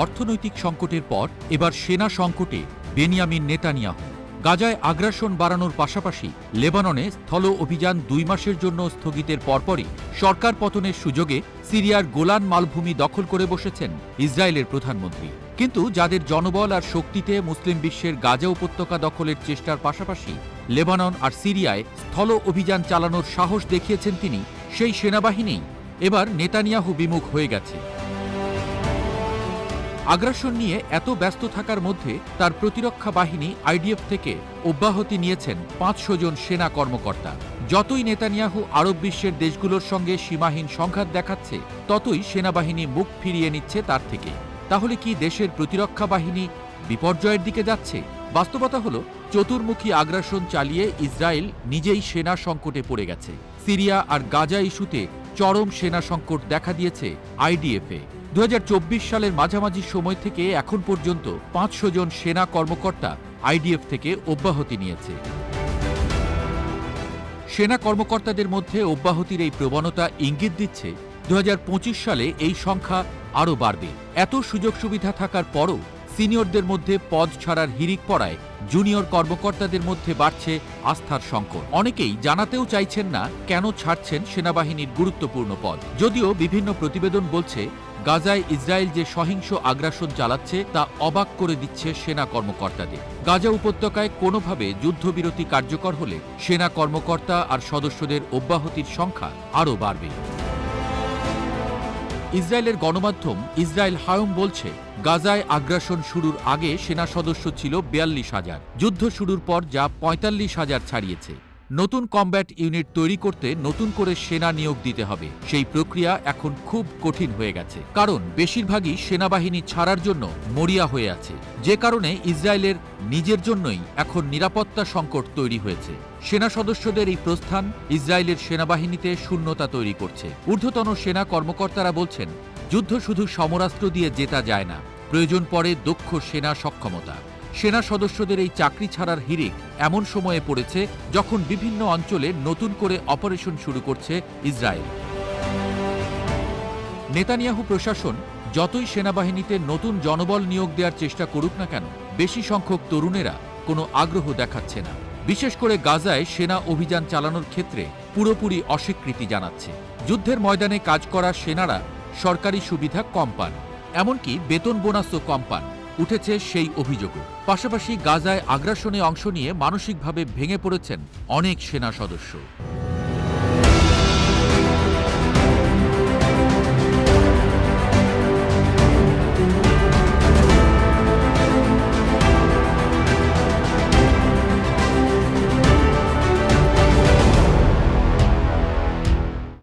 অর্থনৈতিক সংকটের পর এবার সেনা সংকটে বেনিয়ামিন নেতানিয়াহু। গাজায় আগ্রাসন বাড়ানোর পাশাপাশি লেবাননে স্থল অভিযান 2 মাসের জন্য স্থগিতের পরপরই সরকার পতনের সুযোগে সিরিয়ার গোলান মালভূমি দখল করে বসেছেন ইসরায়েলের প্রধানমন্ত্রী। কিন্তু যাদের জনবল আর শক্তিতে মুসলিম বিশ্বের গাজা উপত্যকা দখলের চেষ্টার পাশাপাশি লেবানন আর সিরিয়ায় স্থল অভিযান চালানোর সাহস দেখিয়েছেন তিনি, সেই সেনাবাহিনী এবার নেতানিয়াহু বিমুখ হয়ে গেছে। আগ্রাসন নিয়ে এত ব্যস্ত থাকার মধ্যে তার প্রতিরক্ষা বাহিনী আইডিএফ থেকে অব্যাহতি নিয়েছেন 500 জন সেনা কর্মকর্তা। যতই নেতানিয়াহু আরব বিশ্বের দেশগুলোর সঙ্গে সীমাহীন সংঘাত দেখাচ্ছে, ততই সেনাবাহিনী মুখ ফিরিয়ে নিচ্ছে তার থেকে। তাহলে কি দেশের প্রতিরক্ষা বাহিনী বিপর্যয়ের দিকে যাচ্ছে? বাস্তবতা হলো, চতুর্মুখী আগ্রাসন চালিয়ে ইসরায়েল নিজেই সেনা সংকটে পড়ে গেছে। সিরিয়া আর গাজা ইস্যুতে চরম সেনা সংকট দেখা দিয়েছে আইডিএফে। 2024 সালের মাঝামাঝি সময় থেকে এখন পর্যন্ত 500 জন সেনা কর্মকর্তা আইডিএফ থেকে অব্যাহতি নিয়েছে। সেনা কর্মকর্তাদের মধ্যে অব্যাহতির এই প্রবণতা ইঙ্গিত দিচ্ছে 2025 সালে এই সংখ্যা আরও বাড়বে। এত সুযোগ সুবিধা থাকার পরও সিনিয়রদের মধ্যে পদ ছাড়ার হিড়িক পড়ায় জুনিয়র কর্মকর্তাদের মধ্যে বাড়ছে আস্থার সংকট। অনেকেই জানাতেও চাইছেন না কেন ছাড়ছেন সেনাবাহিনীর গুরুত্বপূর্ণ পদ। যদিও বিভিন্ন প্রতিবেদন বলছে, গাজায় ইসরায়েল যে সহিংস আগ্রাসন চালাচ্ছে তা অবাক করে দিচ্ছে সেনা কর্মকর্তাদের। গাজা উপত্যকায় কোনোভাবে যুদ্ধবিরতি কার্যকর হলে সেনা কর্মকর্তা আর সদস্যদের অব্যাহতির সংখ্যা আরও বাড়বে। ইসরায়েলের গণমাধ্যম ইসরায়েল হায়ম বলছে, গাজায় আগ্রাসন শুরুর আগে সেনা সদস্য ছিল 42,000, যুদ্ধ শুরুর পর যা 45,000 ছাড়িয়েছে। নতুন কমব্যাট ইউনিট তৈরি করতে নতুন করে সেনা নিয়োগ দিতে হবে। সেই প্রক্রিয়া এখন খুব কঠিন হয়ে গেছে, কারণ বেশিরভাগই সেনাবাহিনী ছাড়ার জন্য মরিয়া হয়ে আছে। যে কারণে ইসরায়েলের নিজের জন্যই এখন নিরাপত্তা সংকট তৈরি হয়েছে। সেনা সদস্যদের এই প্রস্থান ইসরায়েলের সেনাবাহিনীতে শূন্যতা তৈরি করছে। ঊর্ধ্বতন সেনা কর্মকর্তারা বলছেন, যুদ্ধ শুধু সমরাস্ত্র দিয়ে জেতা যায় না, প্রয়োজন পড়ে দক্ষ সেনা সক্ষমতা। সেনা সদস্যদের এই চাকরি ছাড়ার হিড়িক এমন সময়ে পড়েছে যখন বিভিন্ন অঞ্চলে নতুন করে অপারেশন শুরু করছে ইসরায়েল। নেতানিয়াহু প্রশাসন যতই সেনাবাহিনীতে নতুন জনবল নিয়োগ দেওয়ার চেষ্টা করুক না কেন, বেশি সংখ্যক তরুণেরা কোনো আগ্রহ দেখাচ্ছে না। বিশেষ করে গাজায় সেনা অভিযান চালানোর ক্ষেত্রে পুরোপুরি অস্বীকৃতি জানাচ্ছে। যুদ্ধের ময়দানে কাজ করা সেনারা সরকারি সুবিধা কম পান, এমনকি বেতন বোনাসও কম পান, উঠেছে সেই অভিযোগও। পাশাপাশি গাজায় আগ্রাসনে অংশ নিয়ে মানসিকভাবে ভেঙে পড়েছেন অনেক সেনা সদস্য।